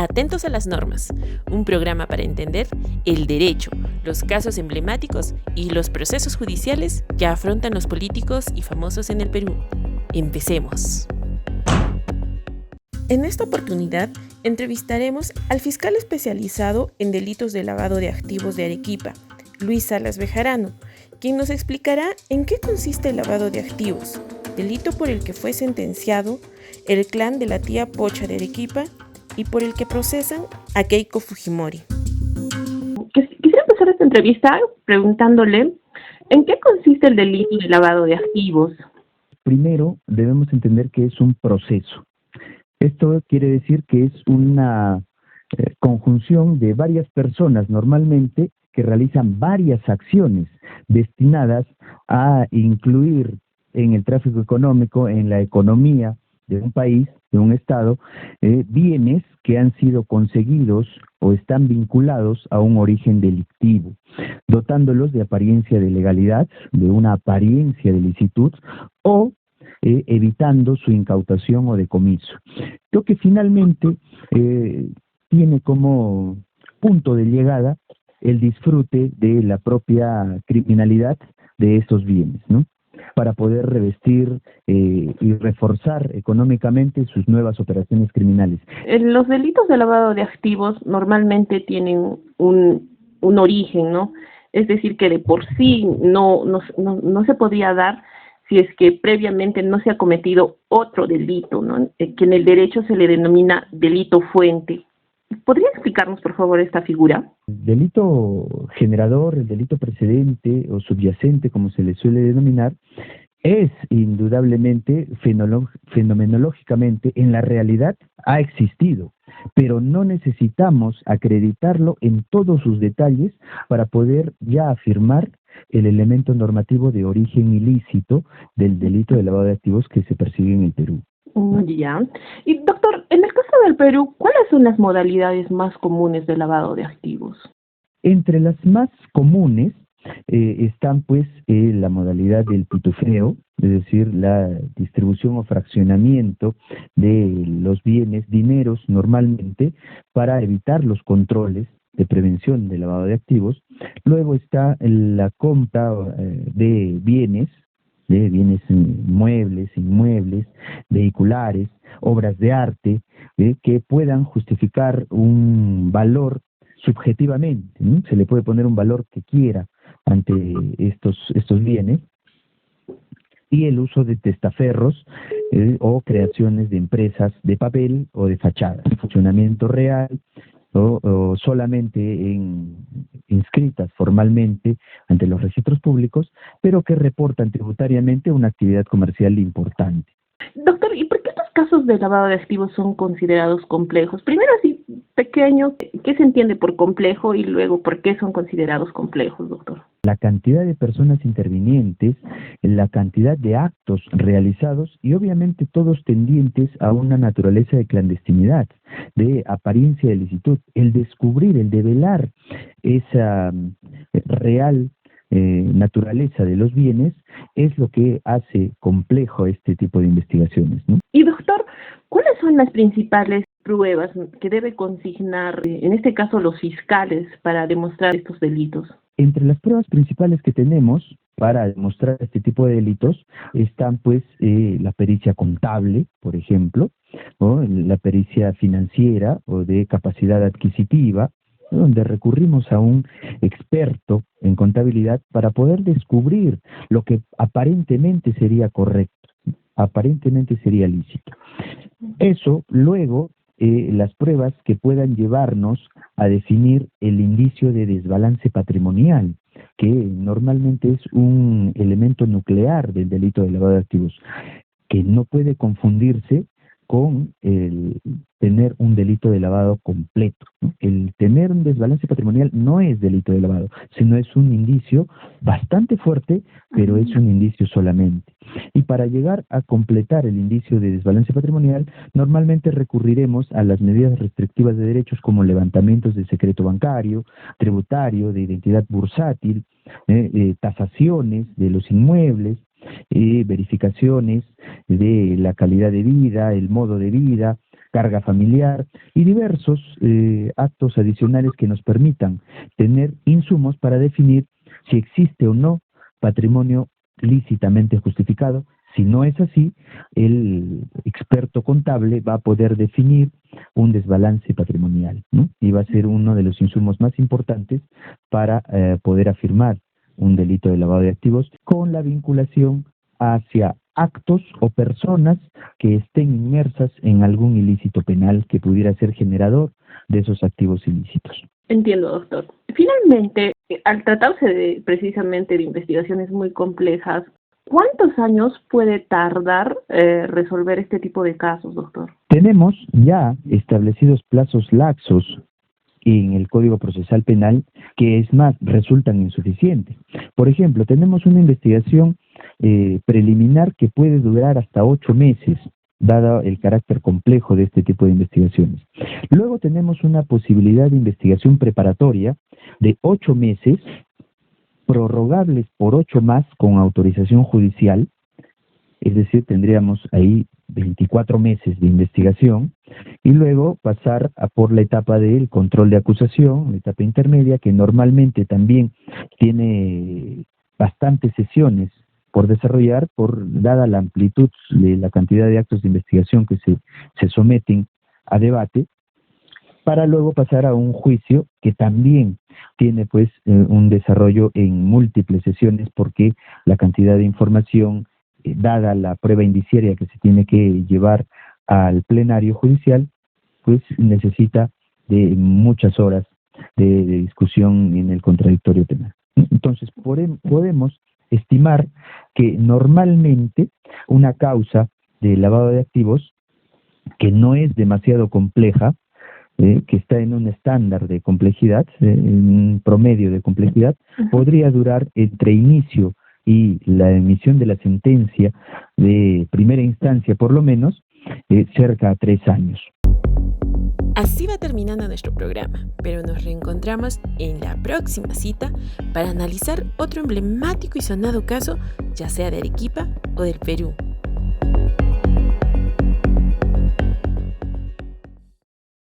Atentos a las normas, un programa para entender el derecho, los casos emblemáticos y los procesos judiciales que afrontan los políticos y famosos en el Perú. Empecemos. En esta oportunidad, entrevistaremos al fiscal especializado en delitos de lavado de activos de Arequipa, Luis Salas Bejarano, quien nos explicará en qué consiste el lavado de activos, delito por el que fue sentenciado el clan de la tía Pocha de Arequipa y por el que procesan a Keiko Fujimori. Quisiera empezar esta entrevista preguntándole ¿en qué consiste el delito de lavado de activos? Primero, debemos entender que es un proceso. Esto quiere decir que es una conjunción de varias personas normalmente que realizan varias acciones destinadas a incluir en el tráfico económico, en la economía de un país, de un estado, bienes que han sido conseguidos o están vinculados a un origen delictivo, dotándolos de apariencia de legalidad, de una apariencia de licitud o evitando su incautación o decomiso. Lo que finalmente tiene como punto de llegada el disfrute de la propia criminalidad de estos bienes, ¿no? Para poder revestir y reforzar económicamente sus nuevas operaciones criminales. Los delitos de lavado de activos normalmente tienen un origen, ¿no? Es decir, que de por sí no se podría dar si es que previamente no se ha cometido otro delito, ¿no? Que en el derecho se le denomina delito fuente. ¿Podría explicarnos, por favor, esta figura? El delito generador, el delito precedente o subyacente, como se le suele denominar, es indudablemente, fenomenológicamente, en la realidad ha existido, pero no necesitamos acreditarlo en todos sus detalles para poder ya afirmar el elemento normativo de origen ilícito del delito de lavado de activos que se persigue en el Perú. Ya. Y doctor, en el caso del Perú, ¿cuáles son las modalidades más comunes de lavado de activos? Entre las más comunes están pues la modalidad del pitufeo, es decir, la distribución o fraccionamiento de los bienes, dineros normalmente, para evitar los controles de prevención de lavado de activos. Luego está la compra de bienes muebles, inmuebles, vehiculares, obras de arte, que puedan justificar un valor subjetivamente, ¿no? Se le puede poner un valor que quiera ante estos bienes, y el uso de testaferros o creaciones de empresas de papel o de fachada, funcionamiento real o solamente inscritas formalmente ante los registros públicos, pero que reportan tributariamente una actividad comercial importante. Doctor, ¿y por qué estos casos de lavado de activos son considerados complejos? Primero, así pequeño, ¿qué se entiende por complejo? Y luego, ¿por qué son considerados complejos, doctor? La cantidad de personas intervinientes, la cantidad de actos realizados y obviamente todos tendientes a una naturaleza de clandestinidad, de apariencia de licitud. El descubrir, el develar esa real naturaleza de los bienes es lo que hace complejo este tipo de investigaciones, ¿no? Y doctor, ¿cuáles son las principales pruebas que debe consignar, en este caso, los fiscales para demostrar estos delitos? Entre las pruebas principales que tenemos para demostrar este tipo de delitos están pues la pericia contable, por ejemplo, ¿no? La pericia financiera o de capacidad adquisitiva, ¿no? Donde recurrimos a un experto en contabilidad para poder descubrir lo que aparentemente sería correcto, aparentemente sería lícito. Eso luego las pruebas que puedan llevarnos a definir el indicio de desbalance patrimonial, que normalmente es un elemento nuclear del delito de lavado de activos, que no puede confundirse con el tener un delito de lavado completo, ¿no? El tener un desbalance patrimonial no es delito de lavado, sino es un indicio bastante fuerte, pero es un indicio solamente. Y para llegar a completar el indicio de desbalance patrimonial, normalmente recurriremos a las medidas restrictivas de derechos como levantamientos de secreto bancario, tributario, de identidad bursátil, tasaciones de los inmuebles, verificaciones de la calidad de vida, el modo de vida, carga familiar y diversos actos adicionales que nos permitan tener insumos para definir si existe o no patrimonio lícitamente justificado. Si no es así, el experto contable va a poder definir un desbalance patrimonial, ¿no? Y va a ser uno de los insumos más importantes para poder afirmar un delito de lavado de activos con la vinculación hacia actos o personas que estén inmersas en algún ilícito penal que pudiera ser generador de esos activos ilícitos. Entiendo, doctor. Finalmente, al tratarse precisamente de investigaciones muy complejas, ¿cuántos años puede tardar resolver este tipo de casos, doctor? Tenemos ya establecidos plazos laxos en el Código Procesal Penal que, es más, resultan insuficientes. Por ejemplo, tenemos una investigación preliminar que puede durar hasta 8 meses, dado el carácter complejo de este tipo de investigaciones. Luego tenemos una posibilidad de investigación preparatoria de 8 meses, prorrogables por 8 más con autorización judicial, es decir, tendríamos ahí 24 meses de investigación, y luego pasar por la etapa del control de acusación, la etapa intermedia, que normalmente también tiene bastantes sesiones por desarrollar, dada la amplitud de la cantidad de actos de investigación que se someten a debate, para luego pasar a un juicio que también tiene pues un desarrollo en múltiples sesiones, porque la cantidad de información, dada la prueba indiciaria que se tiene que llevar al plenario judicial, pues necesita de muchas horas de discusión en el contradictorio penal. Entonces, podemos estimar que normalmente una causa de lavado de activos que no es demasiado compleja, que está en un estándar de complejidad, en un promedio de complejidad, podría durar entre inicio y la emisión de la sentencia de primera instancia, por lo menos, cerca a 3 años. Así va terminando nuestro programa, pero nos reencontramos en la próxima cita para analizar otro emblemático y sonado caso, ya sea de Arequipa o del Perú.